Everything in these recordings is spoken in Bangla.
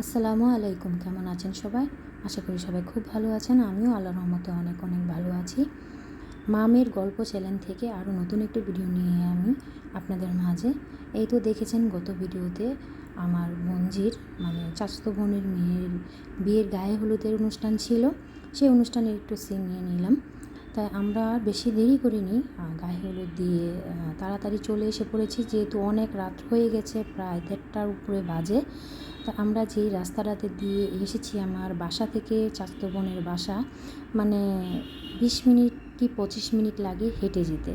আসসালামু আলাইকুম। কেমন আছেন সবাই? আশা করি সবাই খুব ভালো আছেন। আমিও আল্লাহর রহমতে অনেক ভালো আছি। মামের গল্প চ্যানেল থেকে আরও নতুন একটি ভিডিও নিয়ে আমি আপনাদের মাঝে। এই তো দেখেছেন গত ভিডিওতে আমার বোনঝির চাচাতো বোনের মেয়ের বিয়ের গায়ে হলুদের অনুষ্ঠান ছিল। সেই অনুষ্ঠানের একটু সিন নিয়ে নিলাম। তাই আমরা বেশি দেরি করিনি, গায়ে হলুদ দিয়ে তাড়াতাড়ি চলে এসে পড়েছি, যেহেতু অনেক রাত হয়ে গেছে, প্রায় 1:30টার উপরে বাজে। তো আমরা যেই রাস্তাটাতে দিয়ে এসেছি আমার বাসা থেকে চাচাতো বোনের বাসা 20 মিনিট কি 25 মিনিট লাগে হেঁটে যেতে,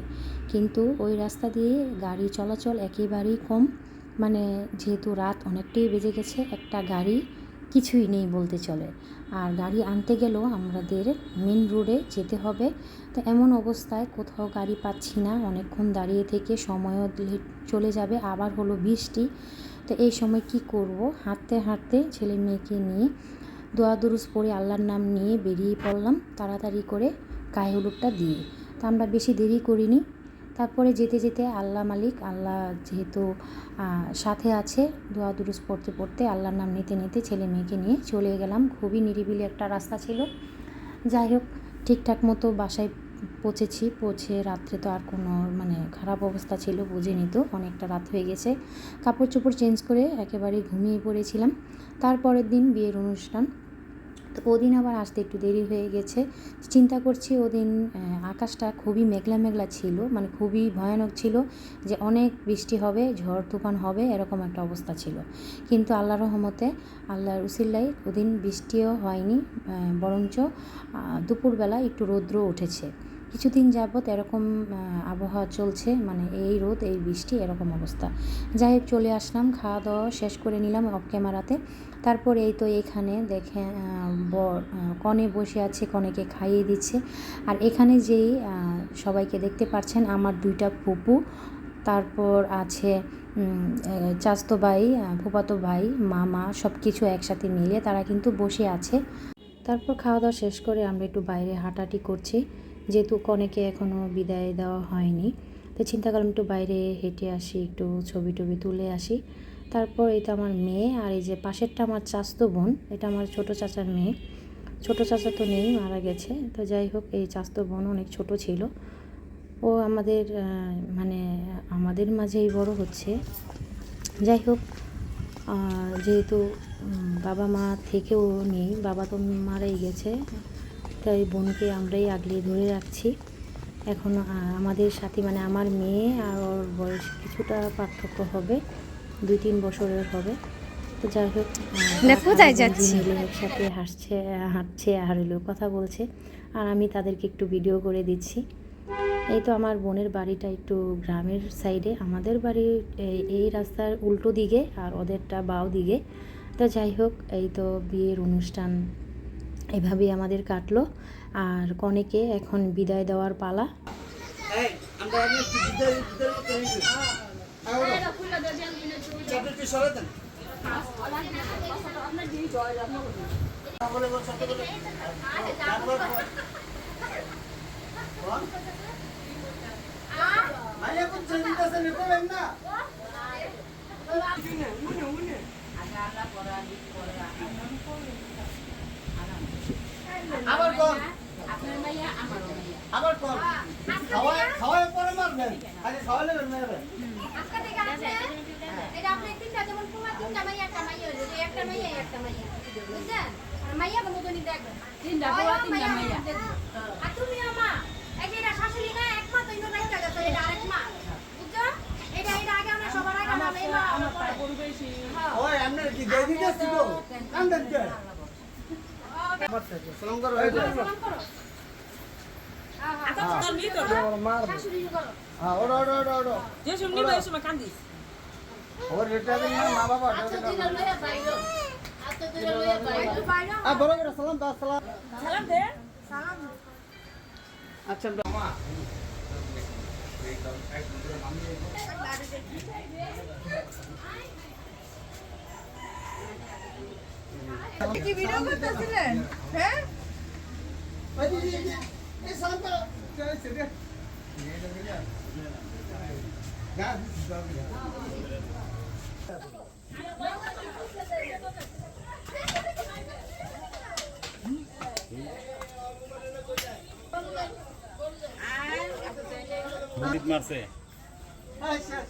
কিন্তু ওই রাস্তা দিয়ে গাড়ি চলাচল একেবারেই কম। যেহেতু রাত অনেকটাই বেজে গেছে, একটা গাড়ি কিছুই নেই বলতে চলে। আর গাড়ি আনতে গেলেও আমাদের মেন রোডে যেতে হবে। তো এমন অবস্থায় কোথাও গাড়ি পাচ্ছি না, অনেকক্ষণ দাঁড়িয়ে থেকে সময়ও চলে যাবে, আবার হলো বৃষ্টি। তো এই সময় কি করব, হাঁটতে হাঁটতে ছেলে মেয়েকে নিয়ে দোয়া দুরুজ পড়ে আল্লাহর নাম নিয়ে বেরিয়ে পড়লাম তাড়াতাড়ি করে গায়ে হলুদটা দিয়ে। তো আমরা বেশি দেরি করিনি। তারপরে যেতে যেতে আল্লাহ মালিক, আল্লাহ যেহেতু সাথে আছে, দোয়া দুরুজ পড়তে পড়তে আল্লাহর নাম নিতে নিতে ছেলে মেয়েকে নিয়ে চলে গেলাম। খুবই নিরিবিলি একটা রাস্তা ছিল। যাই হোক, ঠিকঠাক মতো বাসায় পৌঁছে রাত্রে তো আর কোনো খারাপ অবস্থা ছিল, বুঝিনি তো অনেকটা রাত হয়ে গেছে। কাপড় চোপড় চেঞ্জ করে একেবারে ঘুমিয়ে পড়েছিলাম। তারপরের দিন বিয়ের অনুষ্ঠান, তো ওদিন আবার আসতে একটু দেরি হয়ে গেছে। চিন্তা করছি ওদিন আকাশটা খুবই মেঘলা ছিল, খুবই ভয়ানক ছিল, যে অনেক বৃষ্টি হবে, ঝড় তুফান হবে, এরকম একটা অবস্থা ছিল। কিন্তু আল্লাহর রহমতে, আল্লাহর উসিলায় ওদিন বৃষ্টিও হয়নি, বরঞ্চ দুপুরবেলা একটু রৌদ্র উঠেছে। কিছুদিন যাবৎ এরকম আবহাওয়া চলছে, এই রোদ এই বৃষ্টি এরকম অবস্থা। যাই হোক, চলে আসলাম, খাওয়া দাওয়া শেষ করে নিলাম অফ ক্যামেরাতে। তারপর এই তো এখানে দেখে কনে বসে আছে, কনেকে খাইয়ে দিচ্ছে। আর এখানে যেই সবাইকে দেখতে পাচ্ছেন, আমার 2টা ফুপু, তারপর আছে চাচাতো ভাই, ফুফাতো ভাই, মামা, সব কিছু একসাথে মিলে তারা কিন্তু বসে আছে। তারপর খাওয়া দাওয়া শেষ করে আমরা একটু বাইরে হাঁটাহাঁটি করছি, যেহেতু কনেকে এখনও বিদায় দেওয়া হয়নি। তো চিন্তা করলাম একটু বাইরে হেঁটে আসি, একটু ছবি টবি তুলে আসি। তারপর এটা আমার মেয়ে, আর এই যে পাশেরটা আমার চাচাতো বোন, এটা আমার ছোটো চাচার মেয়ে। ছোটো চাচা তো নেই, মারা গেছে। তো যাই হোক, এই চাচাতো বোন অনেক ছোট ছিল, ও আমাদের মাঝেই বড় হচ্ছে। যাই হোক, যেহেতু বাবা মা থেকেও নেই, বাবা তো মারাই গেছে, তাই বোনকে আমরাই আগলে ধরে রাখছি। এখন আমাদের সাথে আমার মেয়ে আর ওর বয়স কিছুটা পার্থক্য হবে, 2-3 বছরের হবে। তো যাই হোক, কোথায় যাচ্ছি একসাথে হাঁটছে আর কথা বলছে, আর আমি তাদেরকে একটু ভিডিও করে দিচ্ছি। এই তো আমার বোনের বাড়িটা একটু গ্রামের সাইডে, আমাদের বাড়ি এই রাস্তার উল্টো দিকে আর ওদেরটা বাও দিকে। তো যাই হোক, এই তো বিয়ের অনুষ্ঠান এভাবেই আমাদের কাটলো। আর কনেকে এখন বিদায় দেওয়ার পালা। আবার কোন আপনার মাইয়া আমার মাইয়া আবার কোন খাওয়া পরে মারবেন, আগে খাওয়ালে মারবেন। আজকে থেকে আছে এটা আপনি তিনটা, যেমন পুরো তিনটা মাইয়া একটা মাইয়া হলো, একটা মাইয়া বুঝছেন? আর মাইয়া বন্ধুনি দেখবেন তিনটা পুরো তিনটা মাইয়া। আর তুমি মা এই যে এটা শাশুড়ি না, এক মা তো ইনো রাইখা গেছে, এটা আরেক মা, বুঝছো? এটা আগে আমরা সবার আগে আমার পরে পরিবেশী। ওই আমরা কি দেই দিতেছি তো কান্দেন কে? সালাম করো, সালাম করো। আচ্ছা তো নি করো, শাশুড়ি করো। হ্যাঁ, ওড়ো যে শুননি ভাই সময় কান্দিস ওর রেটা দেন না, মা বাবা আচ্ছা তুই লইয়া বাইরো, আচ্ছা তুই লইয়া বাইরো আ বড় বড় সালাম দাও, সালাম দে, সালাম। আচ্ছা মা কি ভিডিও করতেছিলেন? হ্যাঁ এই সালাম করো, চলে সেটা মারছে এই শেষ